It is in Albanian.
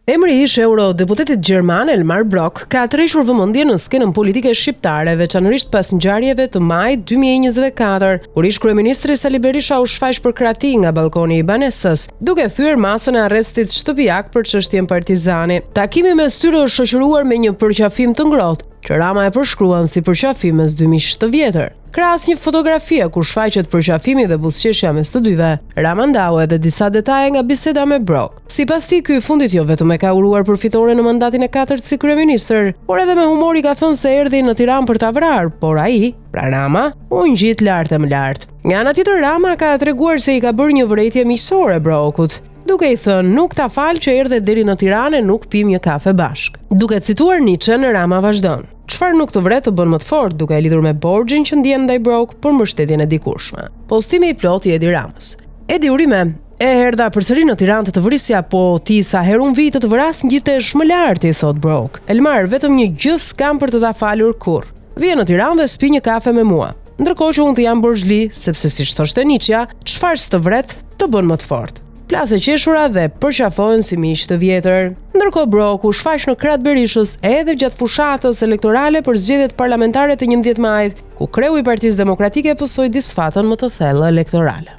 Emri ish eurodeputetit gjerman Elmar Brok ka tërhequr vëmendje në skenën politike shqiptare, veçanërisht pas ngjarjeve të majit 2024, kur ish kryeministri Sali Berisha u shfaq për krahati nga balkoni i banesës, duke thyer masën e arrestit shtëpiak për çështjen partizani. Takimi mes tyre është shoqëruar me një përqafim të ngrohtë, që Rama e përshkruan si përqafim mes dy miqsh të vjetër. Krahas një fotografie ku shfaqet përqafimi dhe buzëqeshja mes të dyve, Rama ndau edhe disa detaje nga biseda me Brok. Sipas tij, ky i fundit jo vetëm e ka uruar përfitore në mandatin e 4 si kryeministër, por edhe me humor i ka thënë se erdhi në Tiranë për ta vrarë, por ai, pra Rama, u ngjit lart e më lart. Nga ana tjetër, Rama ka treguar se i ka bërë një vërejtje miqësore Brokut, duke i thënë nuk ta fal që erdhe deri në Tiranë e nuk pim një kafe bashk. Duke cituar Nietzschen, Rama vazhdon: "Çfarë nuk të vret të bën më të fortë", duke e lidhur me borxhin që ndjen ndaj Brok për mbështetjen e dikurshme. Postimi i plotë i Edi Ramës. Edi urime, e erdha përsëri në Tiranë të vrisja, po ti sa herë un vi të vras ngjitesh më lart, i thot Brok. Elmar, vetëm një gjë s'kam për të ta falur kurr. Vije në Tiranë dhe spi një kafe me mua. Ndërkohë që unë të jam borxhli, sepse siç thoshte Nietzsche, çfarë s'të vret të bën më të fortë. Plasë qeshura dhe përqafohen si miq të vjetër. Ndërkohë Broku shfaq në krah të Berishës edhe gjatë fushatës elektorale për zgjedhjet parlamentare të 11 majit, ku kreu i Partisë Demokratike pësoi disfatën më të thellë elektorale.